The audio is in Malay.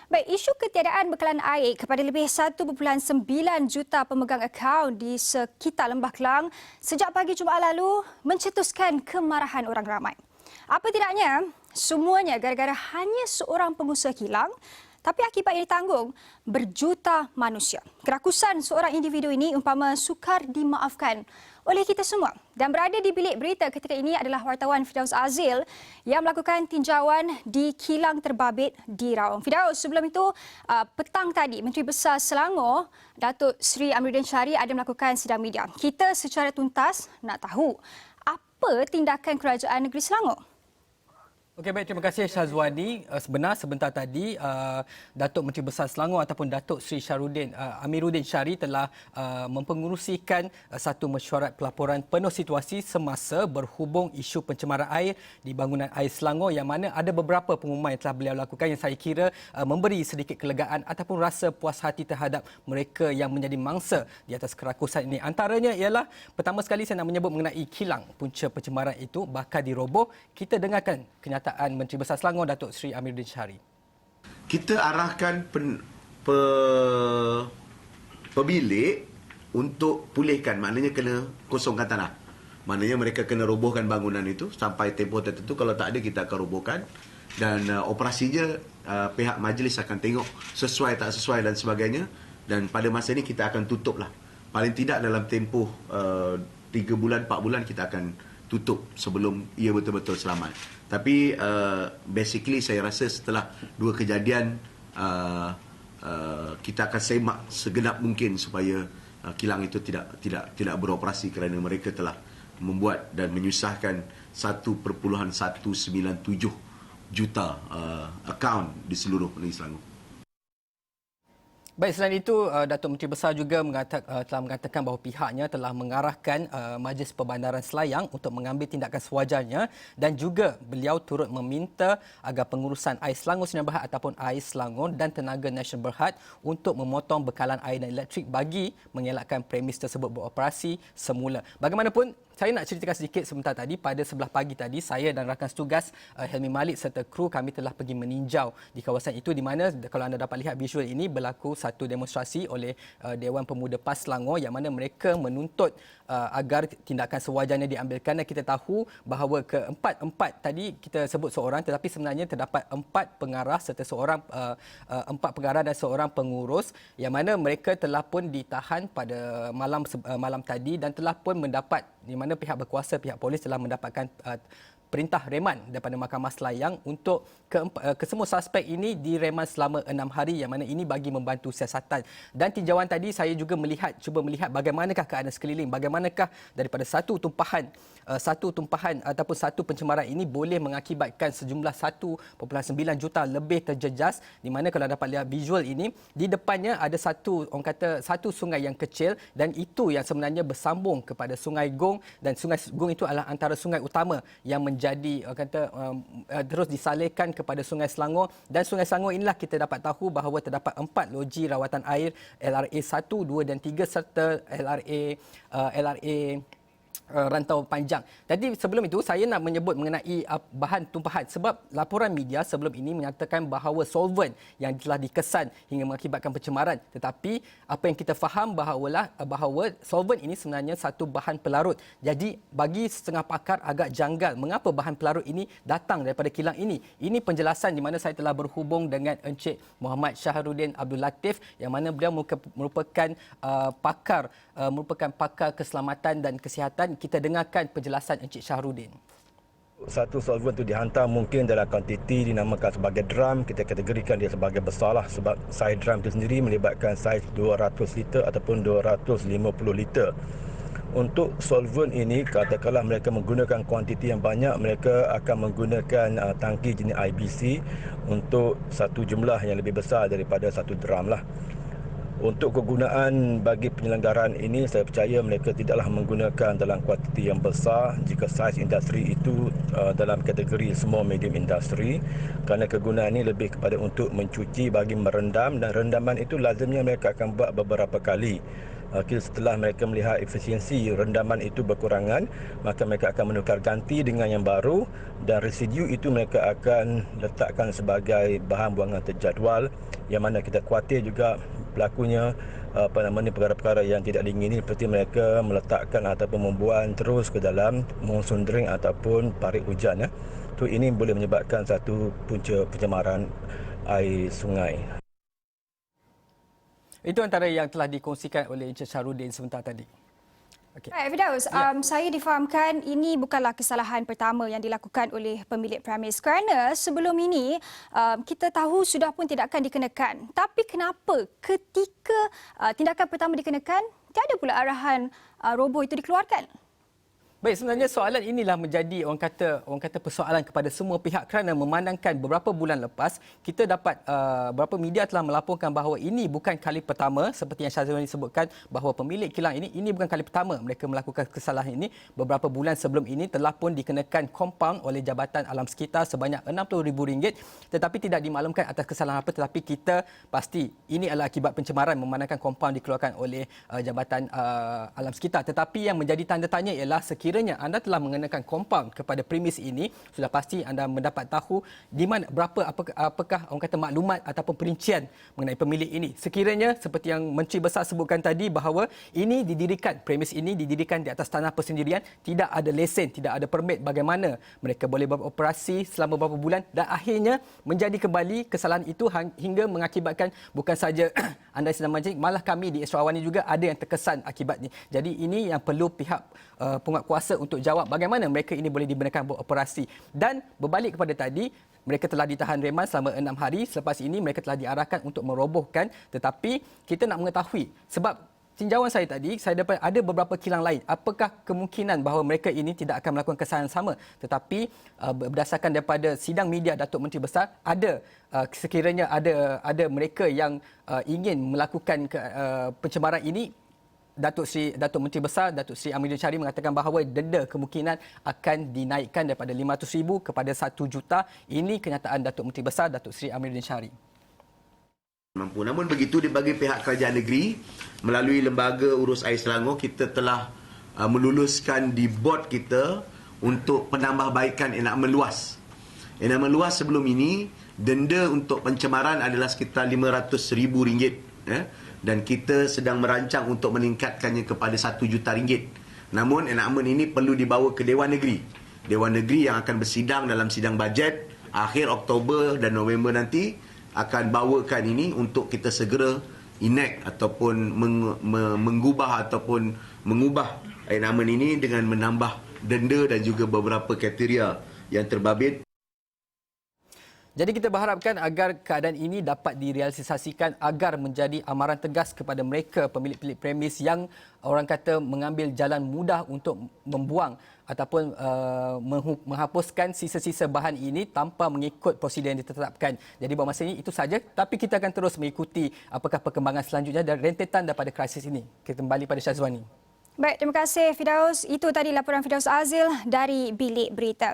Baik, isu ketiadaan bekalan air kepada lebih 1.9 juta pemegang akaun di sekitar Lembah Kelang sejak pagi Jumaat lalu mencetuskan kemarahan orang ramai. Apa tidaknya, semuanya gara-gara hanya seorang pengusaha kilang, tapi akibat yang ditanggung berjuta manusia. Kerakusan seorang individu ini umpama sukar dimaafkan oleh kita semua. Dan berada di bilik berita ketika ini adalah wartawan Firdaus Azil yang melakukan tinjauan di kilang terbabit di Rawang. Firdaus, sebelum itu petang tadi Menteri Besar Selangor Datuk Seri Amiruddin Syari ada melakukan sidang media. Kita secara tuntas nak tahu apa tindakan Kerajaan Negeri Selangor. Okey, baik, terima kasih Syazwani. Sebentar tadi Datuk Menteri Besar Selangor ataupun Datuk Seri Amiruddin Syari telah mempengerusikan satu mesyuarat pelaporan penuh situasi semasa berhubung isu pencemaran air di bangunan air Selangor, yang mana ada beberapa pengumuman yang telah beliau lakukan yang saya kira memberi sedikit kelegaan ataupun rasa puas hati terhadap mereka yang menjadi mangsa di atas kerakusan ini. Antaranya ialah, pertama sekali saya nak menyebut mengenai kilang punca pencemaran itu bakal diroboh. Kita dengarkan kenyataan Menteri Besar Selangor Datuk Seri Amiruddin Syari. Kita arahkan pemilik untuk pulihkan, maknanya kena kosongkan tanah. Maknanya mereka kena robohkan bangunan itu sampai tempoh tertentu. Kalau tak ada, kita akan robohkan. Dan operasinya pihak majlis akan tengok sesuai tak sesuai dan sebagainya. Dan pada masa ini kita akan tutup lah. Paling tidak dalam tempoh 3 bulan, 4 bulan kita akan tutup sebelum ia betul-betul selamat. Tapi basically saya rasa setelah dua kejadian kita akan semak segenap mungkin supaya kilang itu tidak beroperasi kerana mereka telah membuat dan menyusahkan 1.197 juta akaun di seluruh negeri Selangor. Baik, selain itu, Datuk Menteri Besar juga telah mengatakan bahawa pihaknya telah mengarahkan Majlis Perbandaran Selayang untuk mengambil tindakan sewajarnya, dan juga beliau turut meminta agar pengurusan Air Selangor Sdn Bhd ataupun Air Selangor dan Tenaga Nasional Berhad untuk memotong bekalan air dan elektrik bagi mengelakkan premis tersebut beroperasi semula. Bagaimanapun, saya nak ceritakan sedikit sebentar tadi. Pada sebelah pagi tadi, saya dan rakan setugas Helmi Malik serta kru kami telah pergi meninjau di kawasan itu, di mana kalau anda dapat lihat visual ini, berlaku satu demonstrasi oleh Dewan Pemuda PAS Selangor yang mana mereka menuntut agar tindakan sewajarnya diambilkan. Dan kita tahu bahawa keempat tadi kita sebut seorang, tetapi sebenarnya terdapat 4 pengarah serta 4 pengarah dan seorang pengurus, yang mana mereka telah pun ditahan pada malam tadi dan telah pun mendapat, di mana pihak berkuasa, pihak polis telah mendapatkan perintah reman daripada Mahkamah Selayang untuk kesemua suspek ini direman selama 6 hari, yang mana ini bagi membantu siasatan. Dan tinjauan tadi saya juga cuba melihat bagaimanakah keadaan sekeliling, bagaimanakah daripada satu tumpahan ataupun satu pencemaran ini boleh mengakibatkan sejumlah 1.9 juta lebih terjejas, di mana kalau dapat lihat visual ini, di depannya ada satu sungai yang kecil, dan itu yang sebenarnya bersambung kepada Sungai Gong, dan Sungai Gong itu adalah antara sungai utama yang menjadi terus disalurkan kepada Sungai Selangor. Dan Sungai Selangor inilah kita dapat tahu bahawa terdapat 4 loji rawatan air LRA 1, 2 dan 3 serta LRA rantau panjang. Jadi sebelum itu saya nak menyebut mengenai bahan tumpahan, sebab laporan media sebelum ini menyatakan bahawa solvent yang telah dikesan hingga mengakibatkan pencemaran. Tetapi apa yang kita faham bahawa solvent ini sebenarnya satu bahan pelarut. Jadi bagi setengah pakar agak janggal mengapa bahan pelarut ini datang daripada kilang ini. Ini penjelasan di mana saya telah berhubung dengan Encik Muhammad Syahrudin Abdul Latif, yang mana beliau merupakan pakar keselamatan dan kesihatan. Kita dengarkan penjelasan Encik Syahrudin. Satu solvent itu dihantar mungkin dalam kuantiti dinamakan sebagai drum. Kita kategorikan dia sebagai besar lah, sebab saiz drum itu sendiri melibatkan saiz 200 liter ataupun 250 liter. Untuk solvent ini, katakanlah mereka menggunakan kuantiti yang banyak, mereka akan menggunakan tangki jenis IBC untuk satu jumlah yang lebih besar daripada satu drum lah. Untuk kegunaan bagi penyelenggaraan ini, saya percaya mereka tidaklah menggunakan dalam kuantiti yang besar jika saiz industri itu dalam kategori small medium industry, kerana kegunaan ini lebih kepada untuk mencuci bagi merendam, dan rendaman itu lazimnya mereka akan buat beberapa kali. Setelah mereka melihat efisiensi rendaman itu berkurangan, maka mereka akan menukar ganti dengan yang baru, dan residu itu mereka akan letakkan sebagai bahan buangan terjadual, yang mana kita khawatir juga berlakunya perkara-perkara yang tidak diingini, seperti mereka meletakkan ataupun membuang terus ke dalam monsoon drain ataupun parit hujan. Ini boleh menyebabkan satu punca pencemaran air sungai. Itu antara yang telah dikongsikan oleh Encik Syarudin sebentar tadi. Okay. Baik, Firdaus, saya difahamkan ini bukanlah kesalahan pertama yang dilakukan oleh pemilik premis, kerana sebelum ini kita tahu sudah pun tindakan dikenakan. Tapi kenapa ketika tindakan pertama dikenakan, tiada pula arahan roboh itu dikeluarkan? Baik, sebenarnya soalan inilah menjadi orang kata persoalan kepada semua pihak, kerana memandangkan beberapa bulan lepas kita dapat beberapa media telah melaporkan bahawa ini bukan kali pertama, seperti yang Syazwani sebutkan, bahawa pemilik kilang ini bukan kali pertama mereka melakukan kesalahan ini. Beberapa bulan sebelum ini telah pun dikenakan kompaun oleh Jabatan Alam Sekitar sebanyak RM60,000, tetapi tidak dimaklumkan atas kesalahan apa. Tetapi kita pasti ini adalah akibat pencemaran memandangkan kompaun dikeluarkan oleh Jabatan Alam Sekitar. Tetapi yang menjadi tanda tanya ialah sekiranya anda telah mengenakan kompaun kepada premis ini, sudah pasti anda mendapat tahu di mana apakah orang kata maklumat ataupun perincian mengenai pemilik ini. Sekiranya seperti yang Menteri Besar sebutkan tadi bahawa premis ini didirikan di atas tanah persendirian, tidak ada lesen, tidak ada permit, bagaimana mereka boleh beroperasi selama beberapa bulan, dan akhirnya menjadi kembali kesalahan itu hingga mengakibatkan bukan saja anda sedang mancing, malah kami di Astro Awani juga ada yang terkesan akibatnya. Jadi ini yang perlu pihak penguatkuasa untuk jawab bagaimana mereka ini boleh dibenarkan beroperasi. Dan berbalik kepada tadi, mereka telah ditahan reman selama 6 hari. Selepas ini mereka telah diarahkan untuk merobohkan, tetapi kita nak mengetahui sebab tinjauan saya tadi, saya dapat ada beberapa kilang lain. Apakah kemungkinan bahawa mereka ini tidak akan melakukan kesalahan sama? Tetapi berdasarkan daripada sidang media Datuk Menteri Besar, sekiranya ada mereka yang ingin melakukan pencemaran ini, Datuk Menteri Besar, Datuk Seri Amiruddin Syari mengatakan bahawa denda kemungkinan akan dinaikkan daripada RM500,000 kepada RM1,000,000. Ini kenyataan Datuk Menteri Besar, Datuk Seri Amiruddin Syari. Namun begitu, bagi pihak kerajaan negeri melalui Lembaga Urus Air Selangor, kita telah meluluskan di bod kita untuk penambahbaikan enakmen luas. Enakmen luas sebelum ini, denda untuk pencemaran adalah sekitar RM500,000. Dan kita sedang merancang untuk meningkatkannya kepada RM1,000,000. Namun enakmen ini perlu dibawa ke Dewan Negeri. Dewan Negeri yang akan bersidang dalam sidang bajet akhir Oktober dan November nanti akan bawakan ini untuk kita segera enact ataupun mengubah enakmen ini dengan menambah denda dan juga beberapa kriteria yang terbabit. Jadi kita berharapkan agar keadaan ini dapat direalisasikan agar menjadi amaran tegas kepada mereka pemilik-pemilik premis yang orang kata mengambil jalan mudah untuk membuang ataupun menghapuskan sisa-sisa bahan ini tanpa mengikut prosedur yang ditetapkan. Jadi buat masa ini itu saja, tapi kita akan terus mengikuti apakah perkembangan selanjutnya dan rentetan daripada krisis ini. Kita kembali pada Syazwani. Baik, terima kasih Firdaus. Itu tadi laporan Firdaus Azil dari Bilik Berita.